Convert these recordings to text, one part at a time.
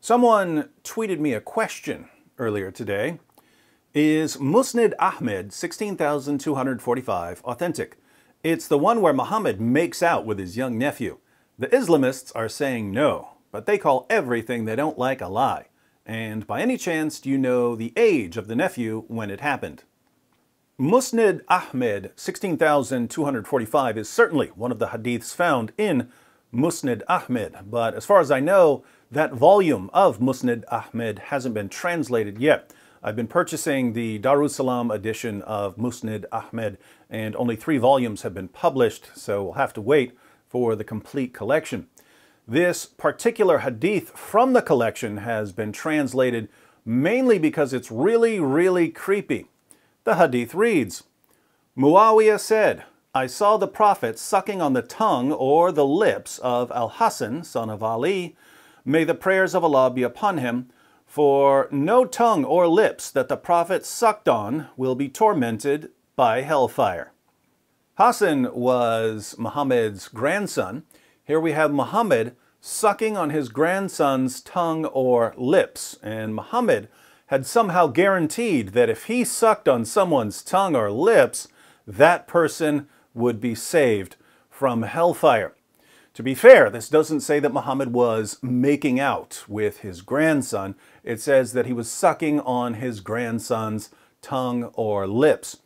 Someone tweeted me a question earlier today. Is Musnad Ahmad 16,245 authentic? It's the one where Muhammad makes out with his young nephew. The Islamists are saying no, but they call everything they don't like a lie. And by any chance, do you know the age of the nephew when it happened? Musnad Ahmad 16,245 is certainly one of the hadiths found in Musnad Ahmad, but as far as I know, that volume of Musnad Ahmad hasn't been translated yet. I've been purchasing the Darussalam edition of Musnad Ahmad, and only 3 volumes have been published, so we'll have to wait for the complete collection. This particular hadith from the collection has been translated mainly because it's really creepy. The hadith reads, Mua'wiya said, I saw the Prophet sucking on the tongue or the lips of Al-Hassan, son of Ali. May the prayers of Allah be upon him, for no tongue or lips that the Prophet sucked on will be tormented by hellfire. Hassan was Muhammad's grandson. Here we have Muhammad sucking on his grandson's tongue or lips, and Muhammad had somehow guaranteed that if he sucked on someone's tongue or lips, that person would be saved from hellfire. To be fair, this doesn't say that Muhammad was making out with his grandson. It says that he was sucking on his grandson's tongue or lips.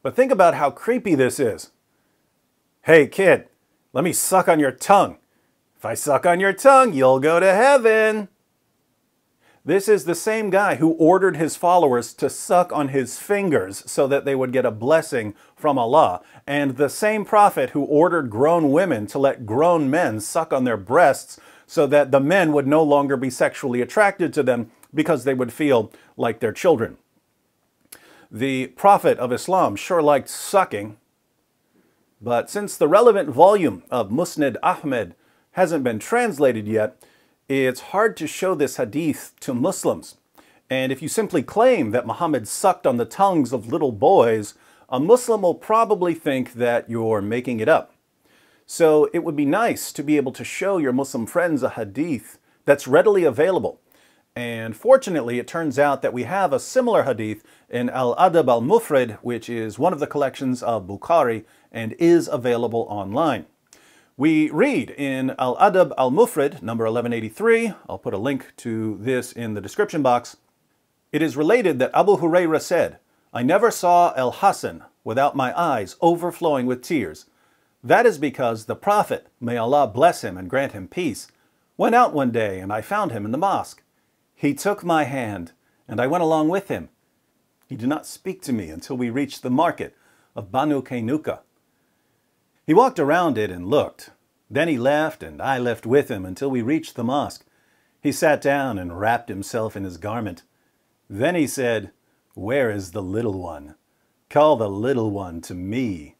But think about how creepy this is. Hey kid, let me suck on your tongue. If I suck on your tongue, you'll go to heaven. This is the same guy who ordered his followers to suck on his fingers so that they would get a blessing from Allah, and the same prophet who ordered grown women to let grown men suck on their breasts so that the men would no longer be sexually attracted to them because they would feel like their children. The Prophet of Islam sure liked sucking, but since the relevant volume of Musnad Ahmad hasn't been translated yet, it's hard to show this hadith to Muslims. And if you simply claim that Muhammad sucked on the tongues of little boys, a Muslim will probably think that you're making it up. So it would be nice to be able to show your Muslim friends a hadith that's readily available. And fortunately, it turns out that we have a similar hadith in Al-Adab al-Mufrad, which is one of the collections of Bukhari and is available online. We read in Al-Adab al-Mufrad, number 1183, I'll put a link to this in the description box. It is related that Abu Hurayra said, I never saw al-Hassan without my eyes overflowing with tears. That is because the Prophet, may Allah bless him and grant him peace, went out one day and I found him in the mosque. He took my hand and I went along with him. He did not speak to me until we reached the market of Banu Qaynuqa. He walked around it and looked. Then he left, and I left with him until we reached the mosque. He sat down and wrapped himself in his garment. Then he said, Where is the little one? Call the little one to me.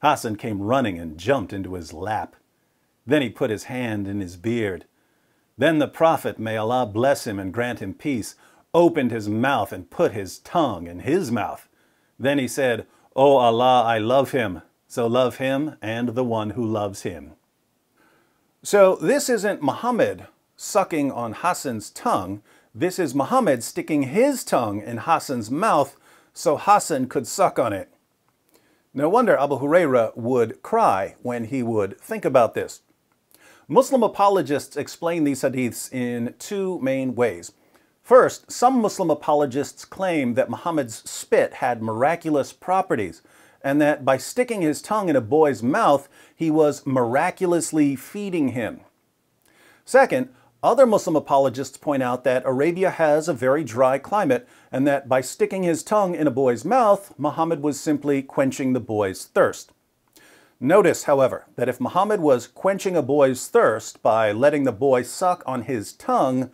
Hassan came running and jumped into his lap. Then he put his hand in his beard. Then the Prophet, may Allah bless him and grant him peace, opened his mouth and put his tongue in his mouth. Then he said, O Allah, I love him. So love him and the one who loves him. So this isn't Muhammad sucking on Hassan's tongue. This is Muhammad sticking his tongue in Hassan's mouth so Hassan could suck on it. No wonder Abu Hurayra would cry when he would think about this. Muslim apologists explain these hadiths in 2 main ways. First, some Muslim apologists claim that Muhammad's spit had miraculous properties, and that by sticking his tongue in a boy's mouth, he was miraculously feeding him. Second, other Muslim apologists point out that Arabia has a very dry climate, and that by sticking his tongue in a boy's mouth, Muhammad was simply quenching the boy's thirst. Notice, however, that if Muhammad was quenching a boy's thirst by letting the boy suck on his tongue,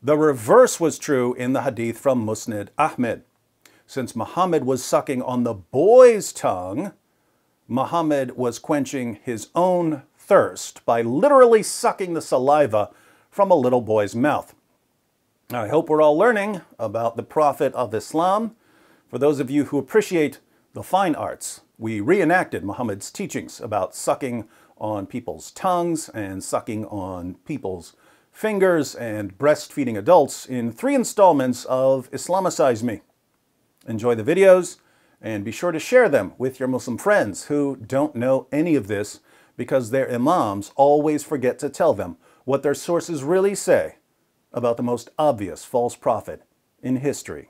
the reverse was true in the hadith from Musnad Ahmad. Since Muhammad was sucking on the boy's tongue, Muhammad was quenching his own thirst by literally sucking the saliva from a little boy's mouth. Now, I hope we're all learning about the Prophet of Islam. For those of you who appreciate the fine arts, we reenacted Muhammad's teachings about sucking on people's tongues and sucking on people's fingers, and breastfeeding adults in 3 installments of Islamicize Me. Enjoy the videos, and be sure to share them with your Muslim friends who don't know any of this because their imams always forget to tell them what their sources really say about the most obvious false prophet in history.